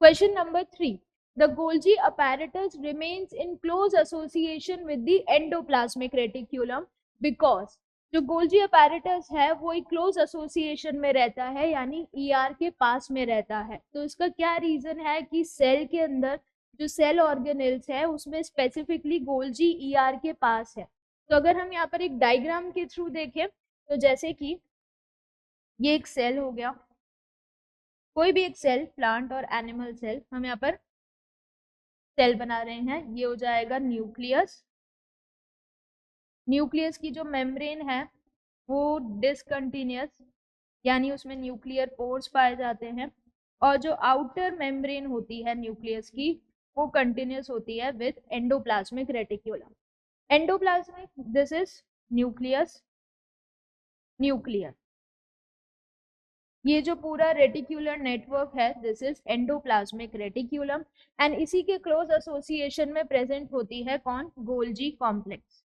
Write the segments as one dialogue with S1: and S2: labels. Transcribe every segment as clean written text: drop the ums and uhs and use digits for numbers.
S1: Question number 3. The Golgi apparatus remains in close association with the endoplasmic reticulum because जो Golgi apparatus है वो एक close association में रहता है, यानी ER के पास में रहता है। तो इसका क्या रीजन है कि सेल के अंदर जो सेल ऑर्गेनेल्स है उसमें स्पेसिफिकली गोल्जी ER के पास है। तो अगर हम यहाँ पर एक डायग्राम के थ्रू देखें तो जैसे कि ये एक सेल हो गया, कोई भी एक सेल, प्लांट और एनिमल सेल, हम यहाँ पर सेल बना रहे हैं, ये हो जाएगा न्यूक्लियस। न्यूक्लियस की जो मेम्ब्रेन है वो डिसकंटिन्यूअस, यानी उसमें न्यूक्लियर पोर्स पाए जाते हैं, और जो आउटर मेम्ब्रेन होती है न्यूक्लियस की वो कंटिन्यूअस होती है with endoplasmic reticulum. Endoplasmic, this is nucleus, nuclear. ये जो पूरा रेटिक्यूलर नेटवर्क है this is endoplasmic reticulum, and इसी के क्लोज एसोसिएशन में प्रेजेंट होती है कौन? Golgi complex.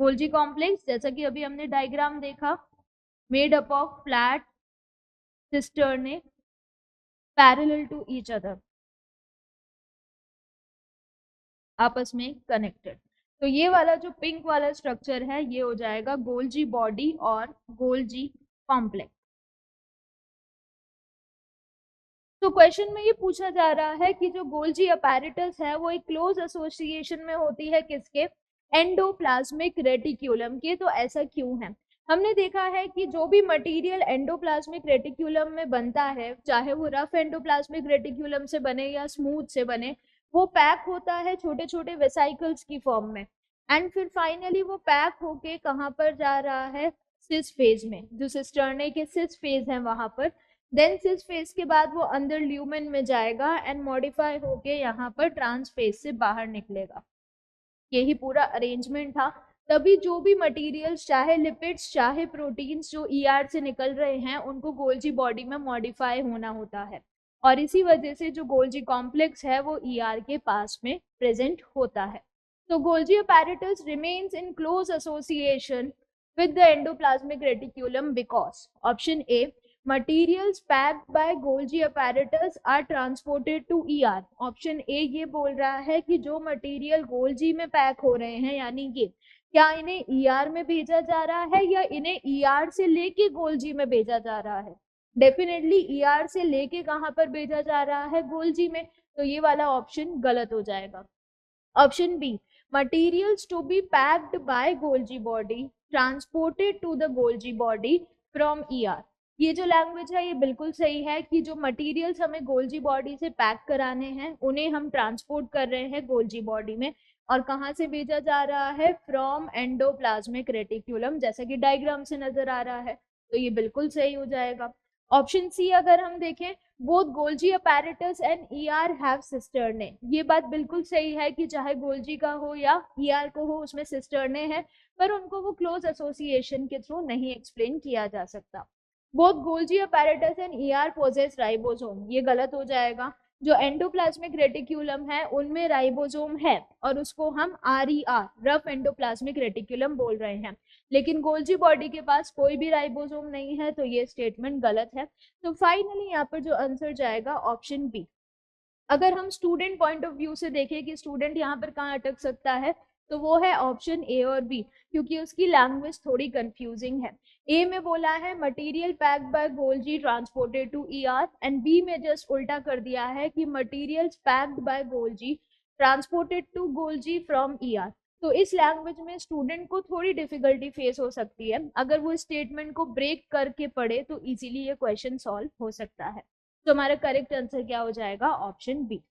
S1: गोल्जी कॉम्प्लेक्स जैसा कि अभी हमने डायग्राम देखा, made up of flat cisternae parallel to each other, आपस में कनेक्टेड। तो ये वाला जो पिंक वाला स्ट्रक्चर है ये हो जाएगा गोल्जी बॉडी और गोल्जी कॉम्प्लेक्स। तो क्वेश्चन में ये पूछा जा रहा है कि जो गोल्जी अपैरेटस है वो एक क्लोज एसोसिएशन में होती है किसके? एंडोप्लाज्मिक रेटिक्यूलम के। तो ऐसा क्यों है? हमने देखा है कि जो भी मटेरियल एंडोप्लाज्मिक रेटिक्यूलम में बनता है, चाहे वो रफ एंडोप्लाज्मिक रेटिक्यूलम से बने या स्मूथ से बने, वो पैक होता है छोटे छोटे वेसाइकल्स की फॉर्म में, एंड फिर फाइनली वो पैक होके कहाँ पर जा रहा है? सिस फेज में, जो सिस्टर्ने के सिस फेज है वहां पर। देन सिस फेज के बाद वो अंदर ल्यूमेन में जाएगा एंड मॉडिफाई होके यहाँ पर ट्रांस फेज से बाहर निकलेगा। यही पूरा अरेंजमेंट था। तभी जो भी मटेरियल्स, चाहे लिपिड्स चाहे प्रोटीन्स, जो ER से निकल रहे हैं उनको गोल्जी बॉडी में मॉडिफाई होना होता है, और इसी वजह से जो गोल्जी कॉम्प्लेक्स है वो ER के पास में प्रेजेंट होता है। तो Golgi apparatus remains in close association with the endoplasmic reticulum because option A, materials packed by Golgi apparatus are transported to ER। Option A ये बोल रहा है कि जो मटेरियल गोल्जी में पैक हो रहे हैं, यानी ये क्या इन्हें ER में भेजा जा रहा है या इन्हें ER से लेके गोल्जी में भेजा जा रहा है? डेफिनेटली ER से लेके कहां पर भेजा जा रहा है? गोल्जी में। तो ये वाला ऑप्शन गलत हो जाएगा। Option B, materials to be packed by Golgi body transported to the Golgi body from ER। ये जो लैंग्वेज है ये बिल्कुल सही है कि जो मटेरियल्स हमें गोल्जी बॉडी से पैक कराने हैं उन्हें हम ट्रांसपोर्ट कर रहे हैं गोल्जी बॉडी में, और कहाँ से भेजा जा रहा है? फ्रॉम एंडोप्लाज्मिक रेटिक्यूलम, जैसा कि डायग्राम से नजर आ रहा है। तो ये बिल्कुल सही हो जाएगा। ऑप्शन सी अगर हम देखें, both Golgi apparatus and ER have cisternae, ये बात बिल्कुल सही है कि चाहे गोल्जी का हो या ER को हो उसमें सिस्टर्ने है, पर उनको वो क्लोज एसोसिएशन के थ्रू नहीं एक्सप्लेन किया जा सकता। Both Golgi apparatus and ER possess ribosome, ये गलत हो जाएगा। जो एंडोप्लाज्मिक रेटिक्यूलम है उनमें राइबोसोम है और उसको हम RER, रफ एंडोप्लाज्मिक रेटिक्यूलम बोल रहे हैं, लेकिन गोल्जी बॉडी के पास कोई भी राइबोसोम नहीं है, तो ये स्टेटमेंट गलत है। तो फाइनली यहाँ पर जो आंसर जाएगा ऑप्शन बी। अगर हम स्टूडेंट पॉइंट ऑफ व्यू से देखें कि स्टूडेंट यहाँ पर कहाँ अटक सकता है, तो वो है ऑप्शन ए और बी, क्योंकि उसकी लैंग्वेज थोड़ी कंफ्यूजिंग है। ए में बोला है material packed by Golgi transported to ER, and B में जस्ट उल्टा कर दिया है कि materials packed by Golgi transported to Golgi from ER। तो इस लैंग्वेज में स्टूडेंट को थोड़ी डिफिकल्टी फेस हो सकती है, अगर वो स्टेटमेंट को ब्रेक करके पढ़े तो इजीली ये क्वेश्चन सॉल्व हो सकता है। तो हमारा करेक्ट आंसर क्या हो जाएगा? Option B.